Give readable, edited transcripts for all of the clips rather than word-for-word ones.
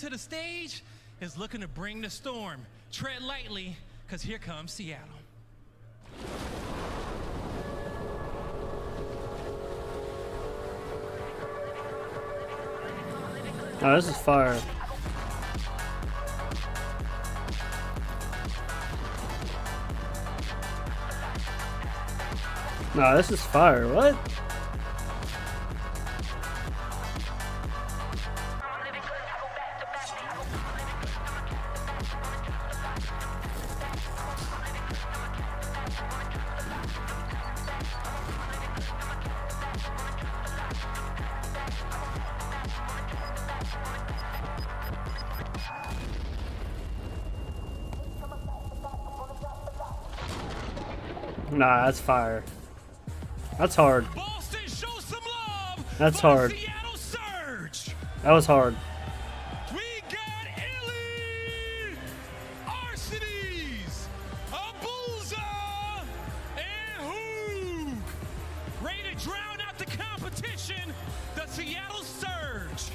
To the stage is looking to bring the storm. Tread lightly, because here comes Seattle. Oh, this is fire. No, this is fire. What? Nah, that's fire. That's hard. Boston, show some love. That's hard. Seattle Surge. That was hard. We got Illy, Arsenes, Abuza, and Hoog. Ready to drown out the competition, the Seattle Surge.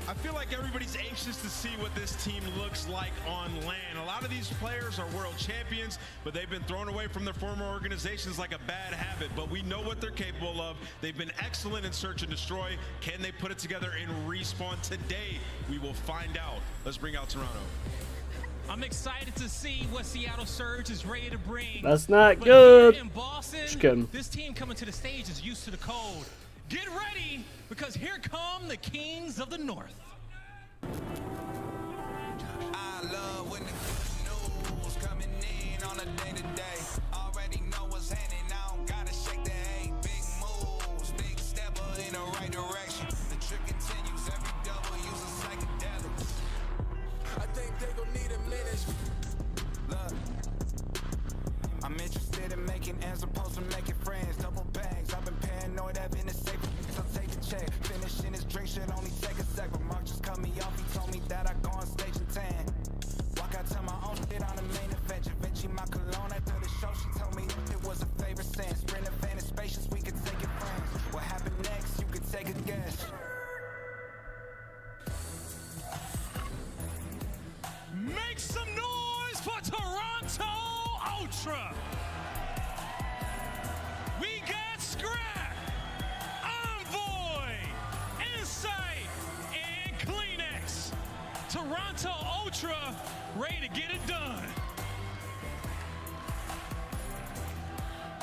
I feel like everybody's anxious to see what this team looks like on land. A lot of these players are world champions, but they've been thrown away from their former organizations like a bad habit. But we know what they're capable of. They've been excellent in search and destroy. Can they put it together in respawn today? We will find out. Let's bring out Toronto. I'm excited to see what Seattle Surge is ready to bring. That's not But good. here in Boston, Just kidding. this team coming to the stage is used to the cold. Get ready, because here come the Kings of the North. I love when the good news coming in on a day-to-day. Already know what's happening, I don't gotta shake the hay. Big moves, big stepper in the right direction. The trick continues, every double use a psychedelic. I think they gon' need a minute. Look, I'm interested in making ends opposed to making friends. Double bags, I've been paranoid, having a safe. I'll take a check. Finishing this drink should only take a sec. But Mark just cut me off. He told me that I go on stage and tan. Walk out to my own shit on the main event. Vinci my cologne after the show. She told me it was a favorite sense. Sprint event is spacious. We could take it friends. What happened next? You could take a guess. Make some noise for Toronto Ultra. We got Scrap, Envoy, Insight, and Kleenex. Toronto Ultra ready to get it done.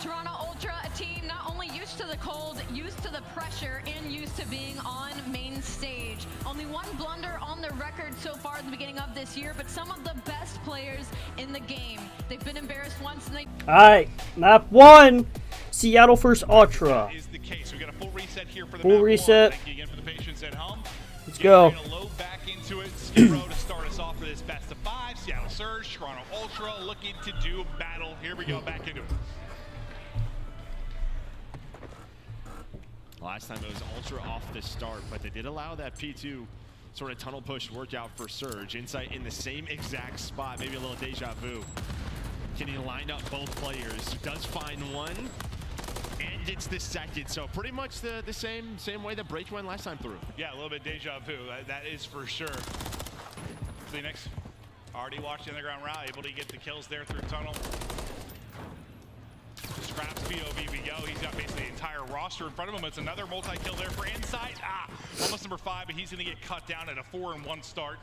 Toronto Ultra, a team not only used to the cold, used to the pressure, and used to being on main stage. Only one blunder on the record so far at the beginning of this year, but some of the best players in the game. They've been embarrassed once and they... Alright, map 1. Seattle first Ultra. Is the case. We got a full reset here for the Full map reset. one. Thank you again for the patience at home. Let's go. We're gonna load back into it. Skid Row to start us off for this best of 5. Seattle Surge, Toronto Ultra looking to do battle. Here we go, back into it. Last time it was Ultra off the start, but they did allow that P2 sort of tunnel push workout for Surge. Insight in the same exact spot, maybe a little deja vu. Can he line up both players? Does find one, and it's the second. So pretty much the same way that Break went last time through. Yeah, a little bit deja vu, that is for sure. Phoenix already watched the underground route, able to get the kills there through tunnel. Scraps POV we go. He's got basically the entire roster in front of him. It's another multi-kill there for Insight. Almost number 5, but he's going to get cut down at a 4-1 start.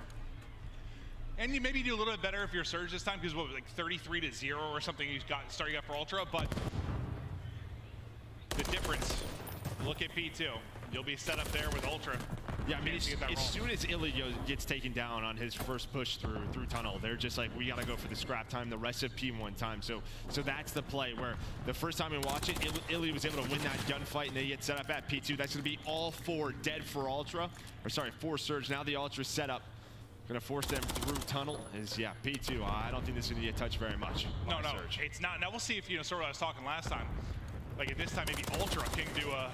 And you maybe do a little bit better if you're Surge this time, because what was like 33-0 or something he's got starting up for Ultra. But the difference, look at P2. You'll be set up there with Ultra. Yeah, I mean, as soon as Illy gets taken down on his first push through tunnel, they're just like, we got to go for the scrap time, the rest of P1 time. So that's the play where the first time we watch it, Illy was able to win that gunfight, and they get set up at P2. That's going to be all 4 dead for Ultra, or sorry, 4 Surge. Now the Ultra set up. Going to force them through tunnel. Yeah, P2. I don't think this is going to get touched very much. No, Surge. It's not. Now we'll see if, sort of what I was talking last time. Like at this time, maybe Ultra can do a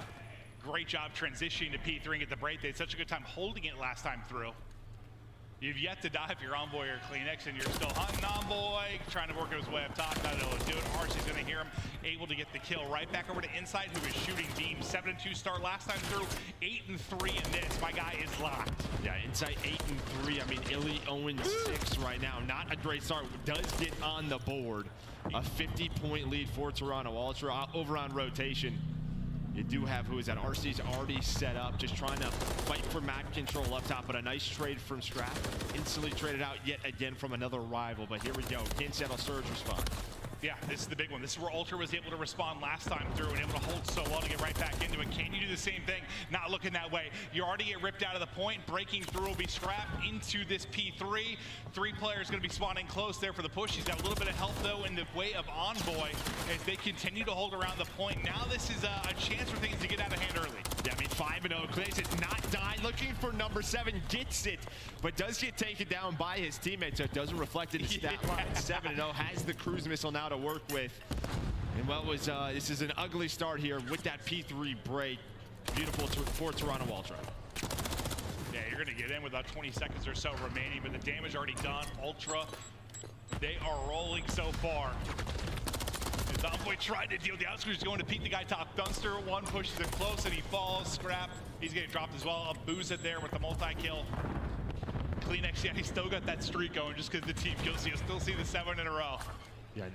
great job transitioning to P3 and get the break. They had such a good time holding it last time through. You've yet to die if you're Envoy or Kleenex, and you're still hunting Envoy, trying to work his way up top, not able to do it. Arcee's going to hear him, able to get the kill. Right back over to Inside, who is shooting Beam. 7-2 start last time through, 8-3 in this. My guy is locked. Yeah, Inside 8-3. I mean, Illy 0-6 right now. Not a great start. Does get on the board. A 50-point lead for Toronto Ultra over on rotation. You do have who is that? RC's already set up, just trying to fight for map control up top, but a nice trade from Scrap. Instantly traded out yet again from another rival, but here we go. Can Seattle Surge respond? Yeah, this is the big one. This is where Ultra was able to respond last time through and able to hold so well to get right back into it. Can you do the same thing? Not looking that way. You already get ripped out of the point. Breaking through will be Scrap into this P3. 3 players going to be spawning close there for the push. He's got a little bit of help, though, in the way of Envoy as they continue to hold around the point. Now this is a chance for things to get out of hand early. Yeah, I mean, 5-0. Clays is not dying. Looking for number 7. Gets it, but does get taken down by his teammate, so it doesn't reflect in his stat line. 7-0 has the cruise missile now to work with. And what was, this is an ugly start here with that P3 break. Beautiful for Toronto Ultra. Yeah, you're going to get in with about 20 seconds or so remaining, but the damage already done. Ultra, they are rolling so far. As Envoy tried to deal with the outskirts, going to Pete the guy top. Dunster, one pushes it close and he falls. Scrap, he's getting dropped as well. A booze it there with the multi-kill. Kleenex, yeah, he's still got that streak going just because the team kills. You'll still see the 7 in a row. Yeah,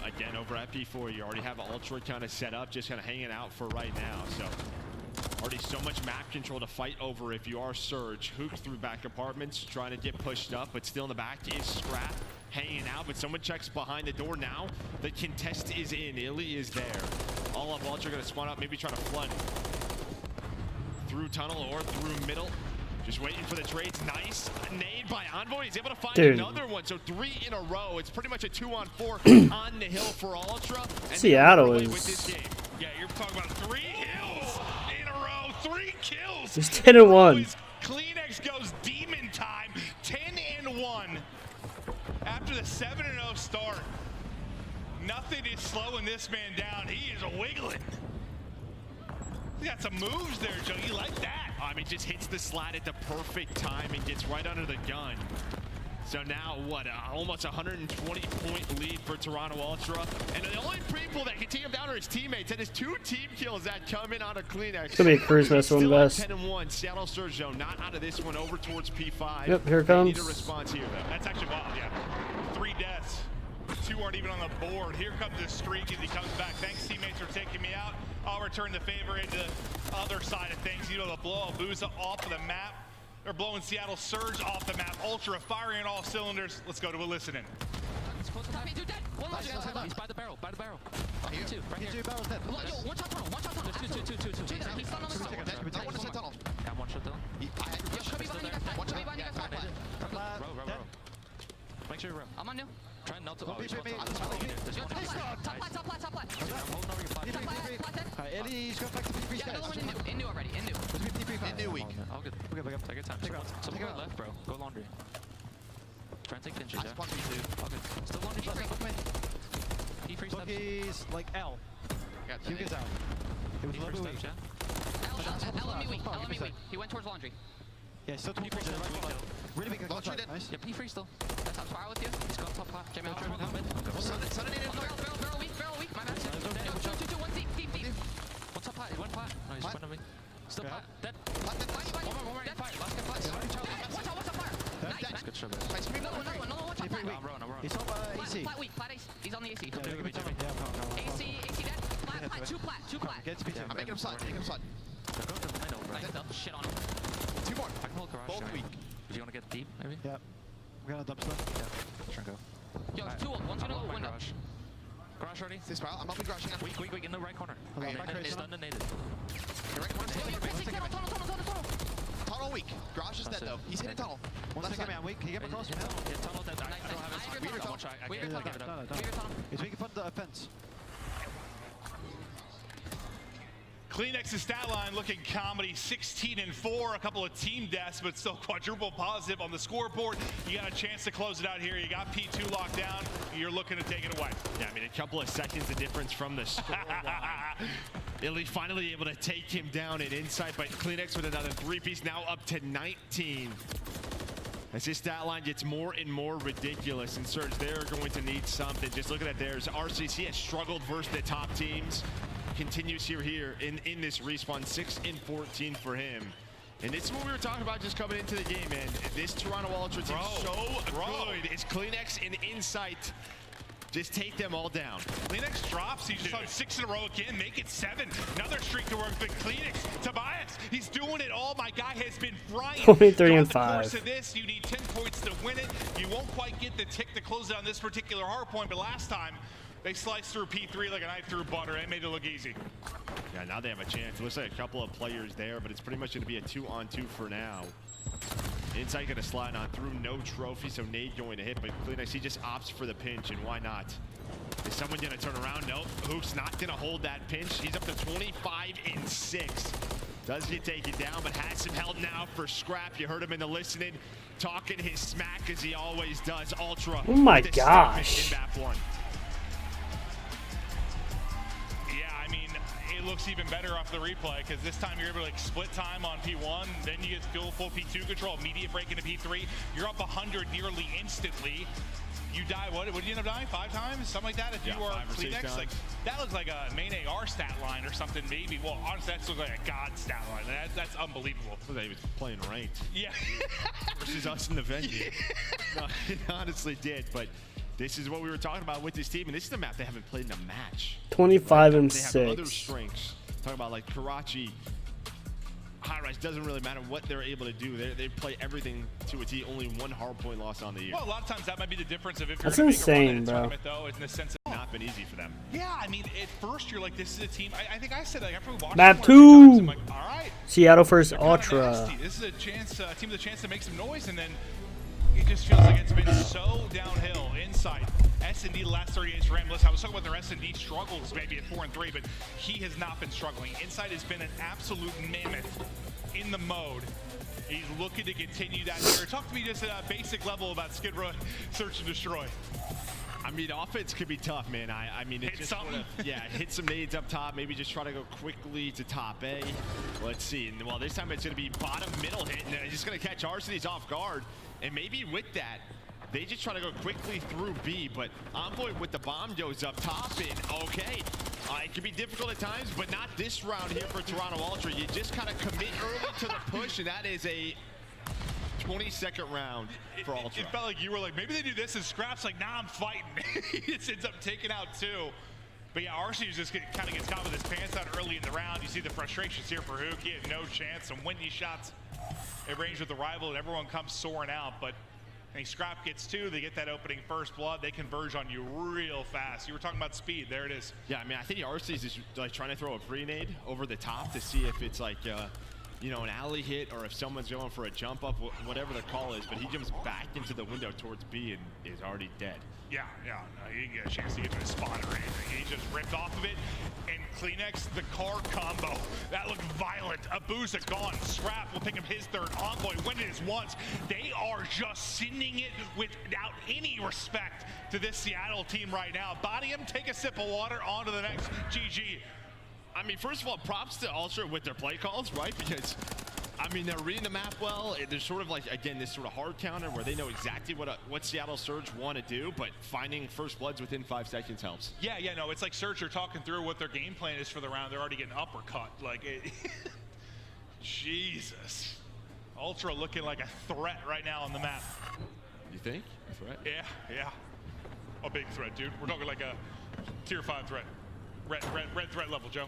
again, over at P4, you already have Ultra kind of set up, just kind of hanging out for right now. So already so much map control to fight over if you are Surge. Hook through back apartments, trying to get pushed up, but still in the back is Scrap hanging out, but someone checks behind the door now. The contest is in. Illy is there. All of Ultra going to spawn up, maybe try to flood through tunnel or through middle. Just waiting for the trades. Nice nade by Envoy. He's able to find another one. So 3 in a row. It's pretty much a 2-on-4 on the hill for Ultra. And Seattle is with this game. Yeah, you're talking about 3 hills in a row. 3 kills. It's 10-1. Kleenex goes demon time. 10-1 after the 7-0 start. Nothing is slowing this man down. He is wiggling. He got some moves there, Joe. You like that? I mean, just hits the slat at the perfect time and gets right under the gun. So now, what, almost 120-point lead for Toronto Ultra. And the only people that can take him down are his teammates. And his 2 team kills that come in on a Kleenex. It's going to be a cruise missile invest. 10-1. Seattle Surge, though, not out of this one, over towards P5. Yep, here it comes. Need a response here, though. That's actually wild, yeah. 3 deaths. 2 aren't even on the board. Here comes the streak as he comes back. Thanks, teammates, for taking me out. I'll return the favor into the other side of things. You know, they'll blow Abusa off of the map. They're blowing Seattle Surge off the map. Ultra firing on all cylinders. Let's go to a listening. He's close to top. He's by the barrel. By the barrel. Here. 2. Right here. 2 barrels dead. Yo, one shot tunnel. One shot tunnel. There's 2. He's stunned on the tunnel. I want to say tunnel. Yeah, one shot tunnel. Yo, could be behind you guys. Could be behind you guys. Row. Make sure you row. I'm on new. Try not to. Top plat. Top plat. I'm holding over your flag. Top plat. Alright, Illy's got back to P3 Yeah, stairs. another one in new already. In new. In new week. All good. Take your time. Someone go left, bro. Go laundry. Try and take pinches, I yeah? spawned P2. All good. Still laundry. P3 steps. Bookies like L. Hugh gets out. It was P3 low steps, yeah? LME weak. He went towards laundry. Yeah, still 2 P3 steps. really big Launcher contact. dead. Nice. Yeah, P3 still. That's up fire with you. He's got top plat. Jamie, Barrel weak. My bad. 2, 1 deep. What's up plat? He went plat. No, he's in front of me. Still plat. Dead. One more. Fire. Last guy plat. Watch out, fire. Nice. Good shot, Nice. Another one. Watch out, fire. I'm rolling. He's top AC. Plat weak. Plat AC. He's on the AC. Yeah, no. AC dead. Plat. 2 plat. Get to P2. I'm making him side. They're going to the middle, bro. Nice. Shit on him. 2 more. I can hold garage. Both weak. Do you want to get deep, maybe? Yeah. We got a dubstep. Yeah. Try and go. Yo, 2 one's gonna go window. Garage ready? This spiral. I'm up and crashing. Weak, in the right corner. Hold on, Okay, back race. Stunned and naded. You're right corner. Yo, tunnel. Tunnel weak. Garage is dead though. He's hitting tunnel. One Left second, side. man. Weak. Can you get me across? Yeah, tunnel dead. I don't have Nice. his Weird I want to try. I Weird can't tunnel. give it up. Weird tunnel. He's weak in front of the fence. Kleenex's stat line looking comedy, 16-4, a couple of team deaths, but still quadruple positive on the scoreboard. You got a chance to close it out here. You got P2 locked down. You're looking to take it away. Yeah, I mean, a couple of seconds of difference from the score line. Illy finally able to take him down at inside, but Kleenex with another 3-piece, now up to 19. As his stat line gets more and more ridiculous, and Surge, they're going to need something. Just looking at theirs, RCC has struggled versus the top teams. Continues here in this respawn, 6-14 for him. And this is what we were talking about just coming into the game, man. This Toronto Ultra team so good. It's Kleenex and Insight. Just take them all down. Kleenex drops. He's just on 6 in a row again. Make it 7. Another streak to work. But Kleenex, Tobias, he's doing it all. My guy has been frying. 23 and 5. Throughout the course of this, you need 10 points to win it. You won't quite get the tick to close it on this particular hard point. But last time, they sliced through P3 like a knife through butter. It made it look easy. Yeah, now they have a chance. It looks like a couple of players there, but it's pretty much going to be a 2-on-2 for now. Insight going to slide on through, no trophy, so Nate going to hit, but Kleenex, he just opts for the pinch, and why not? Is someone going to turn around? Nope. Hook's not going to hold that pinch. He's up to 25 and 6. Does get taken down, but has him held now for Scrap. You heard him in the listening, talking his smack as he always does. Ultra. Oh my gosh. In map 1. It looks even better off the replay because this time you're able to like split time on P1, then you get full P2 control, immediate break into P3. You're up 100 nearly instantly. You die, what did you end up dying? 5 times? Something like that if you are Kleenex? Like, that looks like a main AR stat line or something maybe. Well, honestly, that looks like a god stat line. That's unbelievable. Well, he was playing ranked. Yeah. Versus us in the venue. Yeah. No, it honestly did, but this is what we were talking about with this team, and this is the map they haven't played in a match. 25 and they 6. Have other strengths. Talking about like Karachi, High Rise, doesn't really matter what they're able to do. They play everything to a T. Only 1 hardpoint loss on the year. Well, a lot of times that might be the difference of if That's you're insane, make a run in bro. tournament, though, in the sense of not been easy for them. Yeah, I mean, at first you're like, this is a team. I think I said like after we watched Map them 2. times, I'm like, all right. Seattle first They're kinda Ultra. nasty. This is a chance, a team with a chance to make some noise, and then it just feels like it's been so downhill. Inside S&D the last 38 for him. Listen, I was talking about their S&D struggles maybe at 4 and 3, but he has not been struggling. Inside has been an absolute mammoth in the mode. He's looking to continue that here. Talk to me just at a basic level about Skid Row Search and Destroy. I mean, offense could be tough, man. I mean, it Hit just something. yeah, hit some nades up top. Maybe just try to go quickly to top A. Let's see. And well, this time it's going to be bottom middle hit, and he's just going to catch Arseny's off guard. And maybe with that, they just try to go quickly through B. But Envoy with the bomb goes up top, and okay, it can be difficult at times, but not this round here for Toronto Ultra. You just kind of commit early to the push, and that is a 22nd round for Ultra. It felt like you were like, maybe they do this, and Scrap's like, nah, I'm fighting. He just ends up taking out 2. But yeah, Arcee just kind of gets caught with his pants out early in the round. You see the frustrations here for Hook. He had no chance. Some windy shots at range with the rival, and everyone comes soaring out. But I think Scrap gets 2. They get that opening first blood. They converge on you real fast. You were talking about speed. There it is. Yeah, I mean, I think Arcee's is like trying to throw a pre-nade over the top to see if it's like, you know, an alley hit or if someone's going for a jump up, whatever the call is. But he jumps back into the window towards B and is already dead. Yeah, no, he didn't get a chance to get to his spot or anything. He just ripped off of it. And Kleenex, the car combo, that looked violent. Abuza gone. Scrap will pick up his 3rd. Envoy win it his once. They are just sending it without any respect to this Seattle team right now. Body him, take a sip of water, on to the next. GG. I mean, first of all, props to Ultra with their play calls, right? Because, I mean, they're reading the map well. There's sort of like, again, this sort of hard counter where they know exactly what Seattle Surge want to do, but finding first bloods within 5 seconds helps. Yeah, no, it's like Surge are talking through what their game plan is for the round. They're already getting uppercut. Like, Jesus. Ultra looking like a threat right now on the map. You think? A threat? Yeah. A big threat, dude. We're talking like a tier 5 threat. Red threat level, Joe.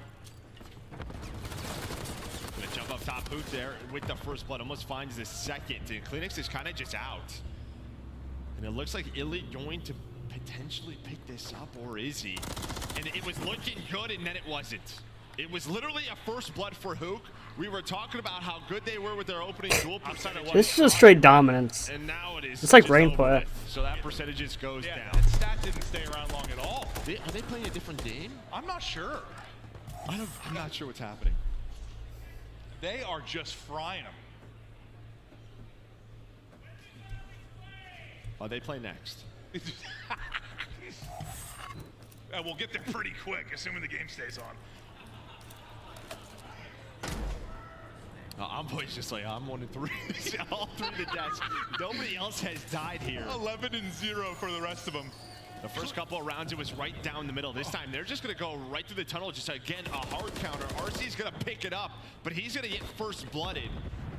Gonna jump up top boot there with the first blood. Almost finds the second. And Kleenex is kind of just out. And it looks like Illy going to potentially pick this up, or is he? And it was looking good, and then it wasn't. It was literally a first blood for Hook. We were talking about how good they were with their opening duel percentage. This is just straight dominance. And now it is. It's like just rain over play. with. So that percentage just goes down. That stat didn't stay around long at all. Are they playing a different game? I'm not sure. I'm not sure what's happening. They are just frying them. Oh, they play next. We'll get there pretty quick, assuming the game stays on. Envoy's just like, I'm 1-3. All through the deaths. Nobody else has died here. 11-0 for the rest of them. The first couple of rounds, it was right down the middle. This time, they're just going to go right through the tunnel. Just, again, a hard counter. RC's going to pick it up, but he's going to get first blooded.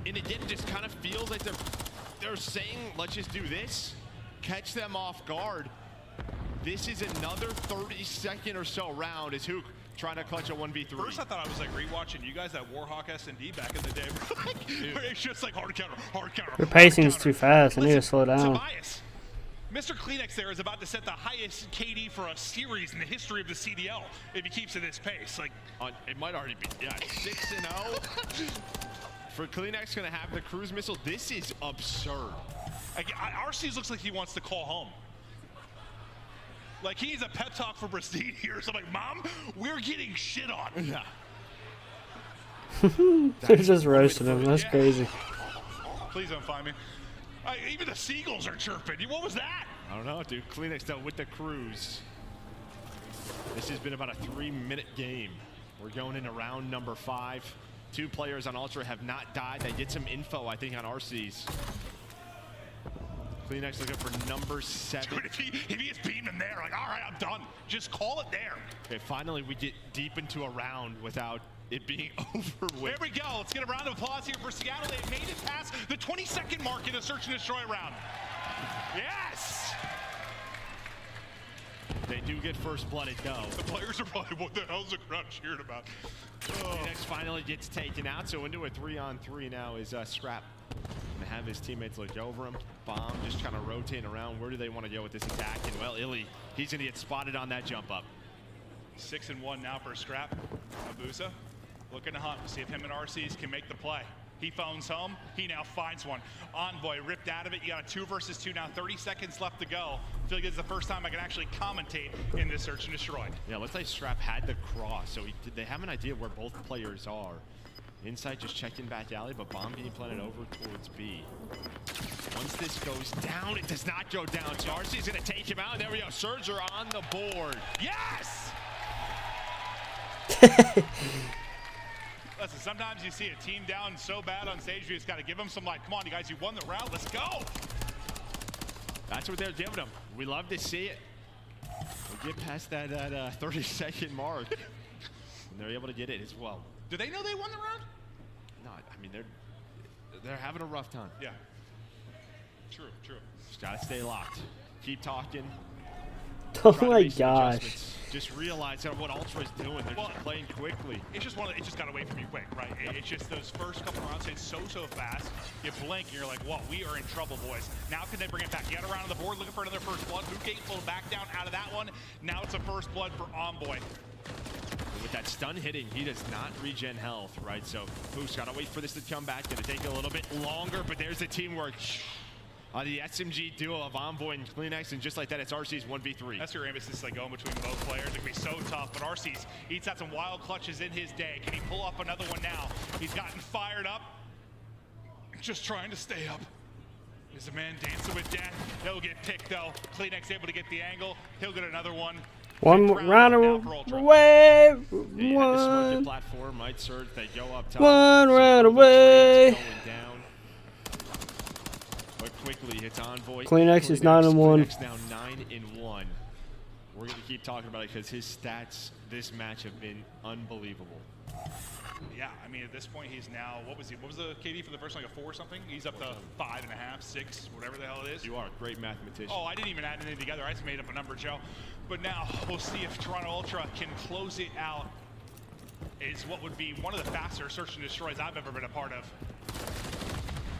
And again, just kind of feels like they're saying, let's just do this. Catch them off guard. This is another 30-second or so round as Hook trying to clutch a 1v3. First, I thought I was like rewatching you guys at Warhawk S&D back in the day. Where it's just like hard counter, hard counter. Your pacing is too fast. I need to slow down. Tobias, Mr. Kleenex there is about to set the highest KD for a series in the history of the CDL if he keeps at this pace. Like, it might already be 6-0. For Kleenex going to have the cruise missile. This is absurd. RC's looks like he wants to call home. Like, he's a pep talk for Prestige here. So I'm like, Mom, we're getting shit on. Yeah. They just roasted him. That's crazy. Please don't find me. Even the seagulls are chirping. What was that? I don't know, dude. Kleenex though with the cruise. This has been about a 3-minute game. We're going into round number 5. 2 players on Ultra have not died. They get some info, I think, on RC's. Kleenex looking for number 7. Dude, if he has beamed him there, like, all right, I'm done. Just call it there. Okay, finally we get deep into a round without it being over with. There we go. Let's get a round of applause here for Seattle. They made it past the 22nd mark in a search and destroy round. Yes! They do get first blooded though. The players are probably, what the hell's the crowd cheering about? Kleenex finally gets taken out, so into a 3-on-3 now is Scrap. Gonna have his teammates look over him. Bomb just kind of rotating around. Where do they want to go with this attack? And well, Illy, he's gonna get spotted on that jump up. 6-1 now for Scrap. Abusa looking to hunt. See if him and RC's can make the play. He phones home. He now finds one. Envoy ripped out of it. You got a 2 versus 2 now. 30 seconds left to go. I feel like it's the first time I can actually commentate in this search and destroy. Yeah, looks like Scrap had the cross, so they have an idea where both players are. Inside just checking back alley, but bomb being planted over towards B. Once this goes down, it does not go down. So RC's gonna take him out. There we go. Surger on the board. Yes! Listen, sometimes you see a team down so bad on stage, you just got to give them some, like, come on, you guys, you won the round, let's go. That's what they're giving them. We love to see it. We get past that 30-second mark, and they're able to get it as well. Do they know they won the round? No, I mean, they're having a rough time. Yeah. True, true. Just got to stay locked. Keep talking. Oh my gosh. Just realize what Ultra is doing. They're just playing quickly. It's just it just got away from you quick, right? It's just those first couple rounds, it's so fast. You blink and you're like, whoa, we are in trouble, boys. Now can they bring it back? You got around on the board looking for another first blood. Who can't pull back down out of that one? Now it's a first blood for Envoy. With that stun hitting, he does not regen health, right? So Hook's got to wait for this to come back. Gonna take a little bit longer, but there's the teamwork. The SMG duo of Envoy and Kleenex, and just like that, it's RC's 1v3. That's your emphasis, like going between both players. It can be so tough, but RC's, he's had some wild clutches in his day. Can he pull up another one now? He's gotten fired up. Just trying to stay up. Is the man dancing with death? He'll get picked though. Kleenex able to get the angle. He'll get another one. One round away. One platform might surge. They go up top. One round away. Going down. But quickly, it's Envoy. Kleenex is 9-1. Kleenex now 9-1. We're going to keep talking about it because his stats this match have been unbelievable. Yeah, I mean, at this point, he's now, what was the KD for the first one, like a 4 or something? He's up to 5.5, 6, whatever the hell it is. You are a great mathematician. Oh, I didn't even add anything together. I just made up a number, Joe. But now, we'll see if Toronto Ultra can close it out. It's what would be one of the faster search and destroys I've ever been a part of.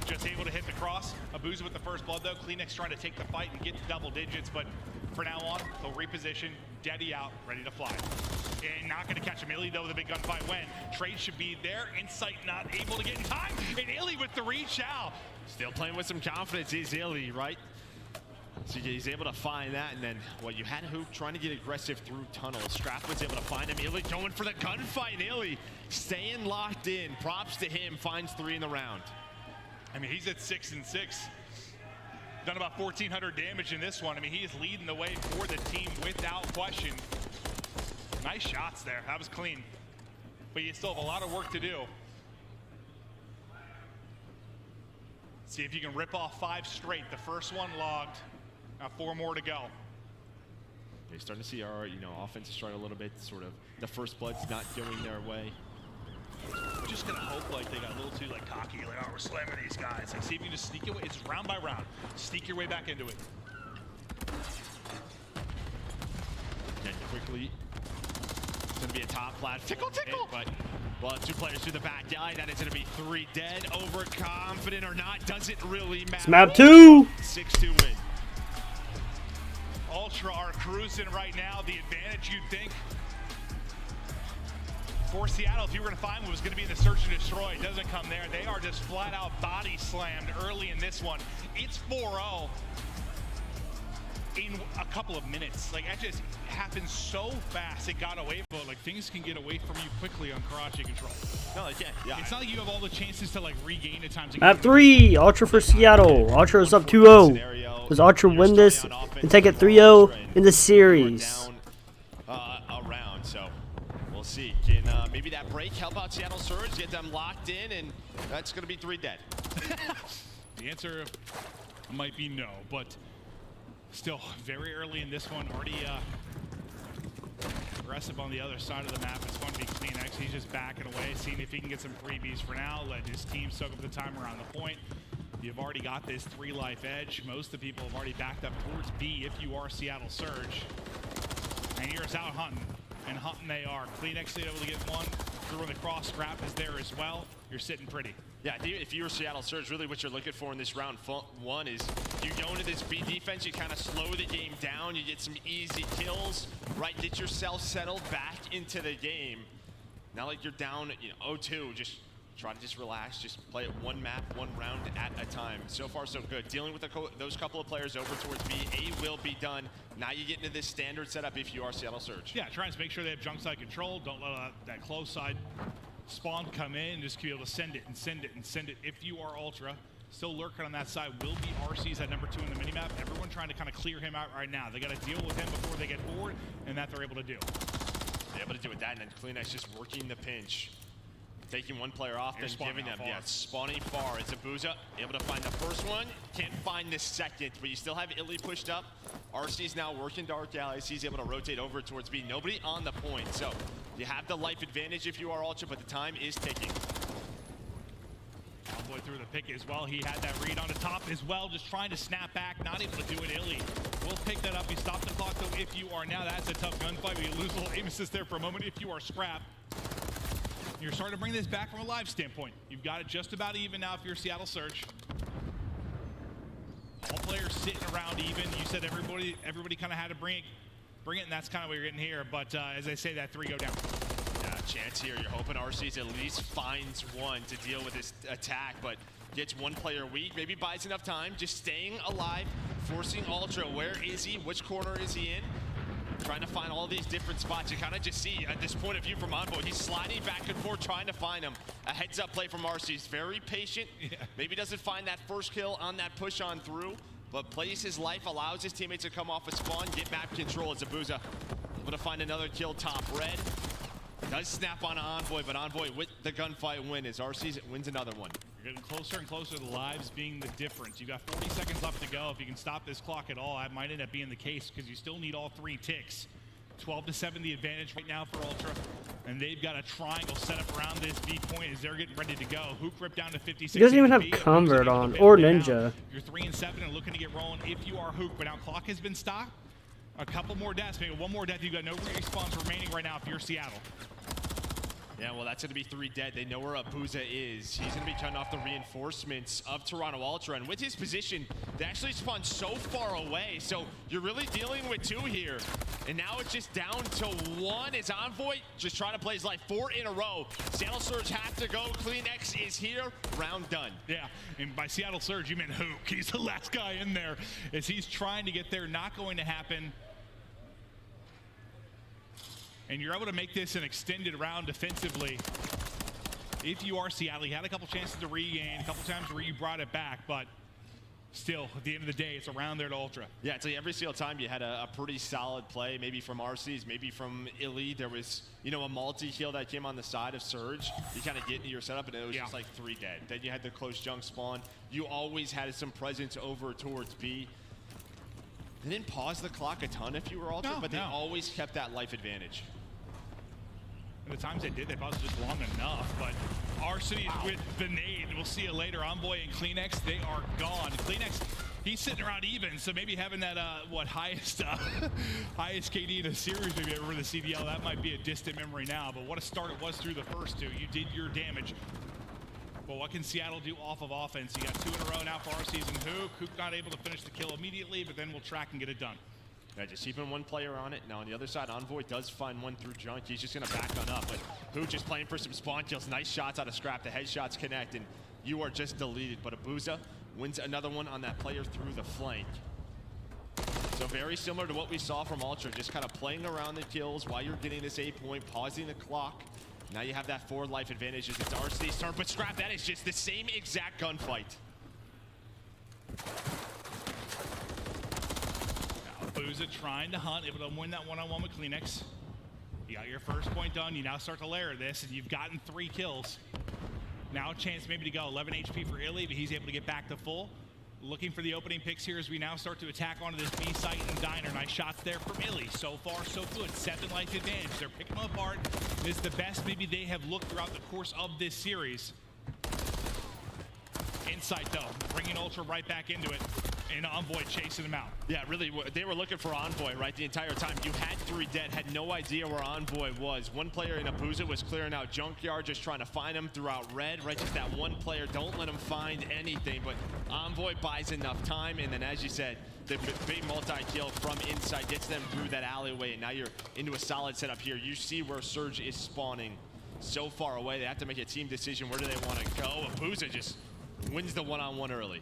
Just able to hit the cross. Abusa with the first blood, though. Kleenex trying to take the fight and get to double digits, but for now on, he'll reposition, Daddy out, ready to fly. And not going to catch him. Illy, though, with a big gunfight when. Trade should be there. Insight not able to get in time. And Illy with the reach out. Still playing with some confidence. He's Illy, right? So he's able to find that, and then, well, you had Hoop trying to get aggressive through tunnel. Scrap was able to find him. Illy going for the gunfight. Illy staying locked in. Props to him. Finds 3 in the round. I mean, he's at 6-6. Done about 1,400 damage in this one. I mean, he is leading the way for the team without question. Nice shots there. That was clean. But you still have a lot of work to do. See if you can rip off 5 straight. The first one logged. Now 4 more to go. You're starting to see our, offense is trying a little bit. Sort of the first blood's not going their way. We're just gonna hope like they got a little too cocky, like, oh, we're slamming these guys. Like, see if you can just sneak your way. It's round by round. Sneak your way back into it. And quickly, it's gonna be a top platform. Tickle. But well, 2 players through the back alley. That is gonna be 3 dead. Overconfident or not, doesn't really matter. It's map 2. 6-2 win. Ultra are cruising right now. The advantage, you'd think, for Seattle, if you were going to find what was going to be the search and destroy, it doesn't come there. They are just flat out body slammed early in this one. It's 4-0 in a couple of minutes. Like, that just happened so fast. It got away from it. Like, things can get away from you quickly on Karachi control. No, yeah. It's not like you have all the chances to regain at times. Map 3. Ultra for Seattle. Ultra is up 2-0. Does Ultra win this and take it 3-0 in the series? Around, so we'll see. Can maybe that break help out Seattle Surge, get them locked in, and that's going to be 3 dead. The answer might be no, but still very early in this one. Already aggressive on the other side of the map. It's going to be CleanX. He's just backing away, seeing if he can get some freebies for now. Let his team soak up the time around the point. You've already got this 3-life edge. Most of the people have already backed up towards B if you are Seattle Surge. And you're out hunting. And hunting they are. CleanX able to get one. Through the cross. Scrap is there as well. You're sitting pretty. Yeah, if you're Seattle Surge, really what you're looking for in this round 1 is you go into this B defense, you kind of slow the game down, you get some easy kills, right? Get yourself settled back into the game. Not like you're down, 0-2, just try to just relax, just play it 1 map, 1 round at a time. So far, so good. Dealing with those couple of players over towards B, A will be done. Now you get into this standard setup if you are Seattle Surge. Yeah, try and make sure they have junk side control. Don't let that close side spawn come in and just be able to send it and send it and send it. If you are Ultra, still lurking on that side will be RC's at number 2 in the minimap. Everyone trying to kind of clear him out right now. They got to deal with him before they get forward, and that they're able to do. They're able to do with that, and then CleanX just working the pinch. Taking 1 player off, then giving them, spawning far. It's Abuza, able to find the first one. Can't find the second, but you still have Illy pushed up. RC's now working Dark Alleys. He's able to rotate over towards B. Nobody on the point, so you have the life advantage if you are Ultra, but the time is ticking. Boy through the pick as well. He had that read on the top as well, just trying to snap back, not able to do it. Illy will pick that up. You stop the clock though if you are now. That's a tough gunfight. We lose a little aim assist there for a moment if you are Scrap. You're starting to bring this back from a live standpoint. You've got it just about even now if you're Seattle Surge. All players sitting around even. You said everybody kind of had to bring it, and that's kind of what you're getting here. But as I say, that 3 go down. Yeah, chance here. You're hoping RC's at least finds 1 to deal with this attack, but gets 1 player weak. Maybe buys enough time, just staying alive, forcing Ultra. Where is he? Which corner is he in? Trying to find all these different spots. You kind of just see at this point of view from Envoy, he's sliding back and forth trying to find him. A heads up play from RC. He's very patient. Yeah. Maybe doesn't find that first kill on that push on through, but plays his life, allows his teammates to come off a spawn, get map control as Abuza able to find another kill top red. Does snap on Envoy, but Envoy with the gunfight win as RC wins another one. You're getting closer and closer to the lives being the difference. You've got 40 seconds left to go. If you can stop this clock at all, that might end up being the case because you still need all 3 ticks. 12-7 the advantage right now for Ultra, and they've got a triangle set up around this B point as they're getting ready to go. Hook ripped down to 56. He doesn't even have Convert on or Ninja. You're 3 and 7 and looking to get rolling if you are Hook, but now clock has been stopped. A couple more deaths, maybe 1 more death. You've got no respawns remaining right now if you're Seattle. Yeah, well, that's going to be 3 dead. They know where Abuza is. He's going to be cutting off the reinforcements of Toronto Ultra. And with his position, they actually spawn so far away. So you're really dealing with 2 here. And now it's just down to 1. It's Envoy just trying to play his life 4 in a row. Seattle Surge have to go. CleanX is here. Round done. Yeah, and by Seattle Surge, you meant Hook. He's the last guy in there as he's trying to get there. Not going to happen. And you're able to make this an extended round defensively. If you are Seattle, you had a couple chances to regain, a couple times where you brought it back, but still, at the end of the day, it's around there to Ultra. Yeah, it's like every single time you had a pretty solid play, maybe from RCs, maybe from Illy. There was, you know, a multi-kill that came on the side of Surge. You kind of get into your setup, and it was just like 3 dead. Then you had the close junk spawn. You always had some presence over towards B. They didn't pause the clock a ton if you were Ultra, but they always kept that life advantage. And the times they did, they paused just long enough, but RC with the nade. We'll see you later. Envoy and Kleenex, they are gone. Kleenex, he's sitting around even, so maybe having that, highest highest KD in a series maybe over the CDL, that might be a distant memory now, but what a start it was through the first 2. You did your damage. Well, what can Seattle do off of offense? You got 2 in a row now for RCs and Hook. Hook not able to finish the kill immediately, but then we'll track and get it done. Yeah, just keeping 1 player on it. Now on the other side, Envoy does find 1 through junk. He's just going to back on up, but Hook just playing for some spawn kills. Nice shots out of Scrap. The headshots connect, and you are just deleted. But Abuza wins another one on that player through the flank. So very similar to what we saw from Ultra, just kind of playing around the kills while you're getting this 8 point, pausing the clock. Now you have that 4 life advantage as it's RC's turn, but Scrap, that is just the same exact gunfight. Abuza trying to hunt, able to win that one-on-one with Kleenex. You got your first point done, you now start to layer this, and you've gotten 3 kills. Now a chance maybe to go 11 HP for Illy, but he's able to get back to full. Looking for the opening picks here as we now start to attack onto this B site and Diner. Nice shots there from Illy. So far, so good. 7 life advantage. They're picking them apart. This is the best maybe they have looked throughout the course of this series. Insight, though, bringing Ultra right back into it. And Envoy chasing him out. Yeah, really, they were looking for Envoy, right, the entire time. You had 3 dead, had no idea where Envoy was. 1 player in Abuza was clearing out Junkyard, just trying to find him throughout red, right? Just that 1 player, don't let him find anything. But Envoy buys enough time, and then as you said, the big multi-kill from inside gets them through that alleyway, and now you're into a solid setup here. You see where Surge is spawning so far away. They have to make a team decision. Where do they want to go? Abuza just wins the one-on-one early.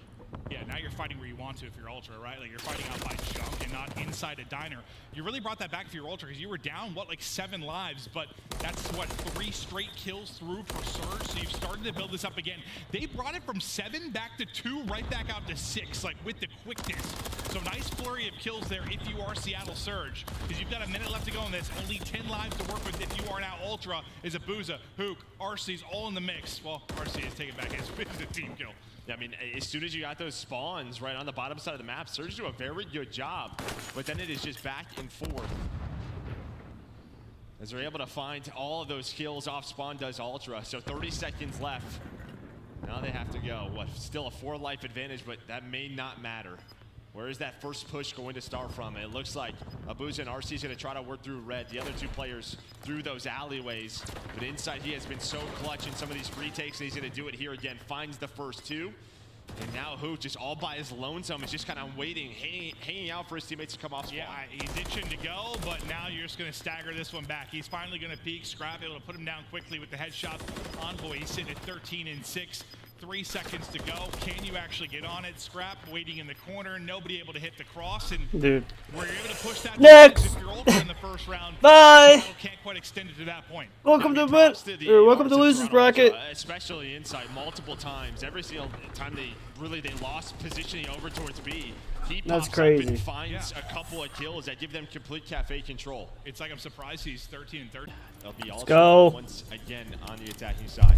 Yeah, now you're fighting where you want to if you're Ultra, right? Like, you're fighting out by junk and not inside a Diner. You really brought that back if you're Ultra, because you were down, what, like 7 lives, but that's, what, 3 straight kills through for Surge, so you've started to build this up again. They brought it from 7 back to 2, right back out to 6, like, with the quickness. So nice flurry of kills there if you are Seattle Surge, because you've got a minute left to go in this. Only 10 lives to work with if you are now Ultra, is Abuza, Hook, RC's all in the mix. Well, RC is taking back his 5th team kill. Yeah, I mean, as soon as you got those spawns right on the bottom side of the map, Surge do a very good job, but then it is just back and forth. As they're able to find all of those kills off spawn does Ultra, so 30 seconds left. Now they have to go. What, still a 4 life advantage, but that may not matter. Where is that first push going to start from? It looks like Abuza and RC is going to try to work through red. The other 2 players through those alleyways. But inside, he has been so clutch in some of these retakes, and he's going to do it here again. Finds the first 2. And now Hook, just all by his lonesome, is just kind of waiting, hanging out for his teammates to come off spawn. Yeah, he's itching to go, but now you're just going to stagger this one back. He's finally going to peek. Scrap able to put him down quickly with the headshot. Envoy, he's sitting at 13 and 6. 3 seconds to go. Can you actually get on it? Scrap waiting in the corner. Nobody able to hit the cross. And dude, were you able to push that? Next. If you're Ultra in the first round, bye. Can't quite extend it to that point. Welcome to welcome to losers bracket. Especially inside multiple times. Every single time they lost positioning over towards B. He pops up and finds a couple of kills that give them complete cafe control. It's like I'm surprised he's 13 and 30. They'll be Let's go. Once again on the attacking side.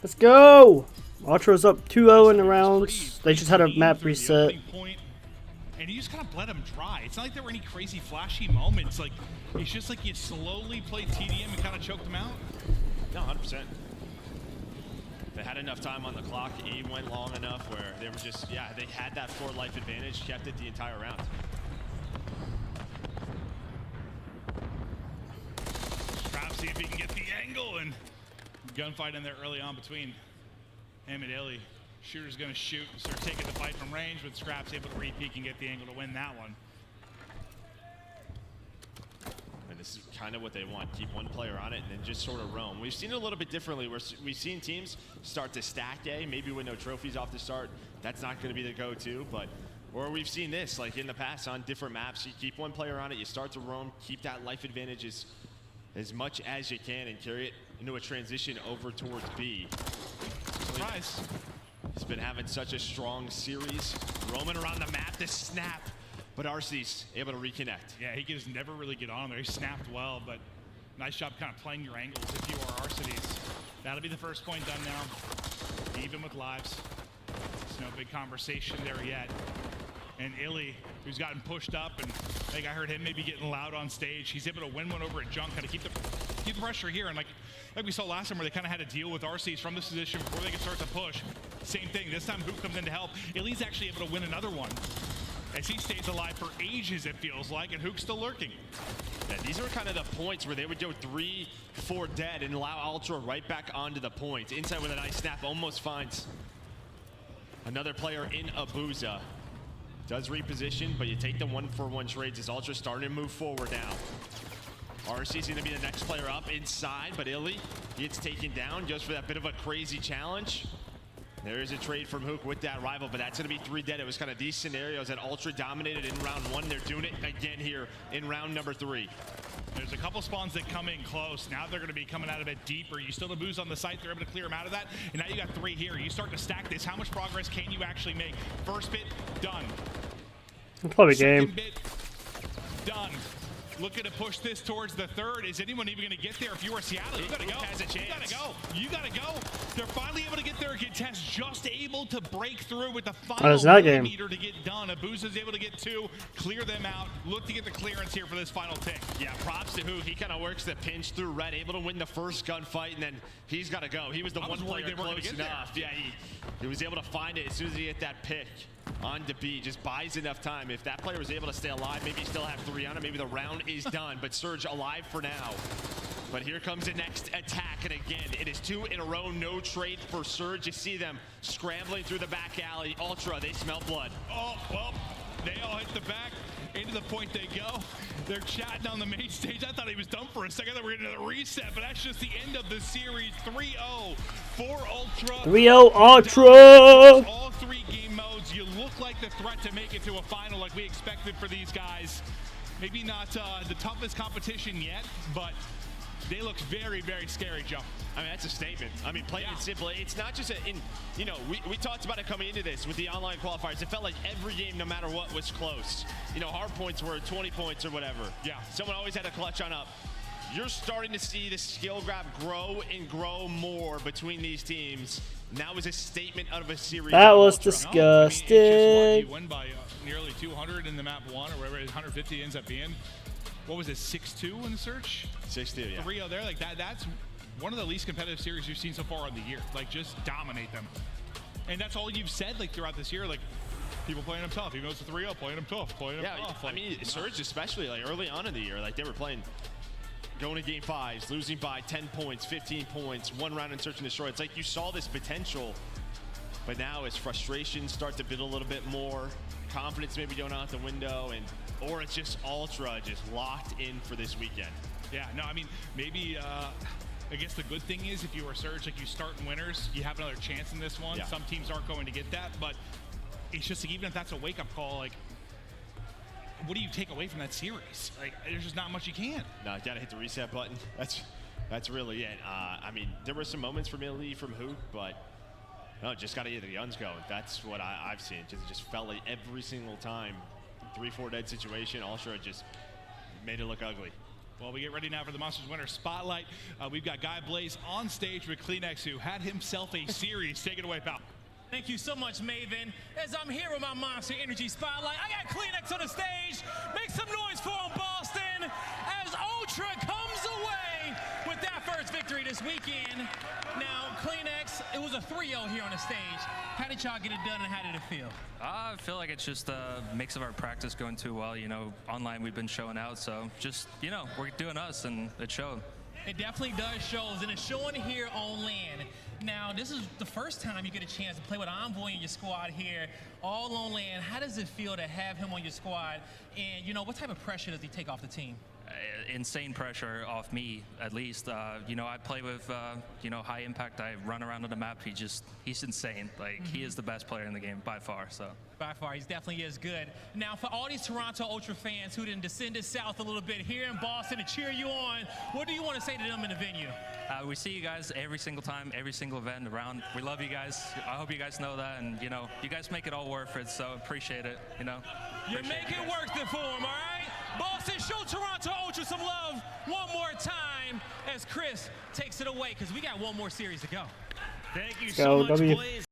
Let's go! Ultra's up 2-0 in the rounds. They just had a map reset. And you just kind of let him dry. It's not like there were any crazy flashy moments. Like, it's just like you slowly played TDM and kind of choked him out. No, 100%. They had enough time on the clock. E went long enough where they were just, yeah, they had that 4 life advantage, kept it the entire round. Scrap, see if he can get the angle, and gunfight in there early on between him and Illy. Shooter's going to shoot and start taking the fight from range, but Scrap's able to re-peek and get the angle to win that one. And this is kind of what they want. Keep 1 player on it and then just sort of roam. We've seen it a little bit differently where we've seen teams start to stack A, maybe with no trophies off the start. That's not going to be the go-to, but or we've seen this like in the past on different maps. You keep 1 player on it, you start to roam, keep that life advantage as much as you can and carry it into a transition over towards B. So guys. He's been having such a strong series. Roaming around the map, this snap. But RC's able to reconnect. Yeah, he can just never really get on there. He snapped well, but nice job kind of playing your angles if you are Arcides. That'll be the first point done now, even with lives. There's no big conversation there yet. And Illy, who's gotten pushed up, and I think I heard him maybe getting loud on stage. He's able to win one over at Junk, kind of keep the pressure here. And like we saw last time where they kind of had to deal with RCs from this position before they could start to push. Same thing, this time Hook comes in to help. Illy's actually able to win another one, as he stays alive for ages, it feels like, and Hook's still lurking. Yeah, these are kind of the points where they would go 3-4 dead and allow Ultra right back onto the point. Inside with a nice snap, almost finds another player in Abuza. Does reposition, but you take the 1-for-1 trades as Ultra starting to move forward now. RC's gonna be the next player up inside, but Illy gets taken down just for that bit of a crazy challenge. There is a trade from Hook with that rival, but that's going to be 3 dead. It was kind of these scenarios that Ultra dominated in round 1. They're doing it again here in round number 3. There's a couple spawns that come in close. Now they're going to be coming out a bit deeper. You still have booze on the site. They're able to clear them out of that. And now you got 3 here. You start to stack this. How much progress can you actually make? First bit, done. Probably Second game. bit, done. Looking to push this towards the 3rd. Is anyone even going to get there? If you are Seattle, you got to go. Has a chance. You got to go. You got to go. They're finally able to get their contest, just able to break through with the final millimeter to get done. Abuza's able to get 2, clear them out. Look to get the clearance here for this final tick. Yeah, props to Hook. He kind of works the pinch through Red, able to win the first gunfight, and then he's got to go. He was the one player close enough. Yeah, he was able to find it as soon as he hit that pick on to B. Just buys enough time. If that player was able to stay alive, maybe still have 3 on him. Maybe the round is done, but Surge alive for now. But here comes the next attack, and again, it is 2 in a row, no trade for Surge. You see them scrambling through the back alley. Ultra, they smell blood. Oh, well, they all hit the back. Into the point they go. They're chatting on the main stage. I thought he was done for a second. I thought we were going to reset, but that's just the end of the series. 3-0 for Ultra. 3-0 Ultra. All 3 game modes. You look like the threat to make it to a final like we expected for these guys. Maybe not the toughest competition yet, but they look very, very scary, Joe. I mean, that's a statement. I mean, plain and simple, it's not just we talked about it coming into this with the online qualifiers. It felt like every game, no matter what, was close. You know, hard points were 20 points or whatever. Yeah. Someone always had to clutch on up. You're starting to see the skill grab grow and grow more between these teams. And that was a statement out of a series. That was disgusting. No, I mean, it's just you win by nearly 200 in the map 1, or whatever 150 ends up being. What was it, 6-2 in the search? 6-2, yeah. 3-0 there, like that's one of the least competitive series you've seen so far in the year. Like, just dominate them. And that's all you've said, like, throughout this year. Like, people playing them tough. Even though it's a 3-0, playing them tough, playing them tough. Like, I mean, Surge especially, like, early on in the year, like, they were playing, going to game 5s, losing by 10 points, 15 points, 1 round in search and destroy. It's like you saw this potential, but now as frustrations start to build a little bit more, confidence maybe going out the window, or it's just Ultra just locked in for this weekend. Yeah, no, I mean, maybe, I guess the good thing is if you are Surge, like you start in winners, you have another chance in this one. Yeah. Some teams aren't going to get that, but it's just like, even if that's a wake-up call, like, what do you take away from that series? Like, there's just not much you can. No, you gotta hit the reset button. That's really it. I mean, there were some moments from Illy, from Hoop, but no, just gotta get the guns going. That's what I've seen. It just felt like every single time, 3-4 dead situation, Ultra just made it look ugly. Well, we get ready now for the Monsters Winter Spotlight. We've got Guy Blaze on stage with Kleenex, who had himself a series. Take it away, pal. Thank you so much, Maven. As I'm here with my Monster Energy Spotlight, I got Kleenex on the stage. Make some noise for him, Boston, as Ultra comes away with that first victory this weekend. Now, Kleenex, it was a 3-0 here on the stage. How did y'all get it done, and how did it feel? I feel like it's just a mix of our practice going too well. You know, online we've been showing out, so just, you know, we're doing us, and it showed. It definitely does show, and it's showing here on land. Now, this is the first time you get a chance to play with Envoy in your squad here, all on land. How does it feel to have him on your squad? And, you know, what type of pressure does he take off the team? insane pressure off me, at least. You know, I play with, you know, high impact. I run around on the map. He's insane. Like, he is the best player in the game by far, so. By far, he definitely is good. Now, for all these Toronto Ultra fans who done descended south a little bit here in Boston to cheer you on, what do you want to say to them in the venue? We see you guys every single time, every single event around. We love you guys. I hope you guys know that, and, you know, you guys make it all worth it, so appreciate it, you know. You're making it worth it for them, all right? Boston, show Toronto Ultra some love one more time as Chris takes it away, because we got one more series to go. Thank you so much, Blaze.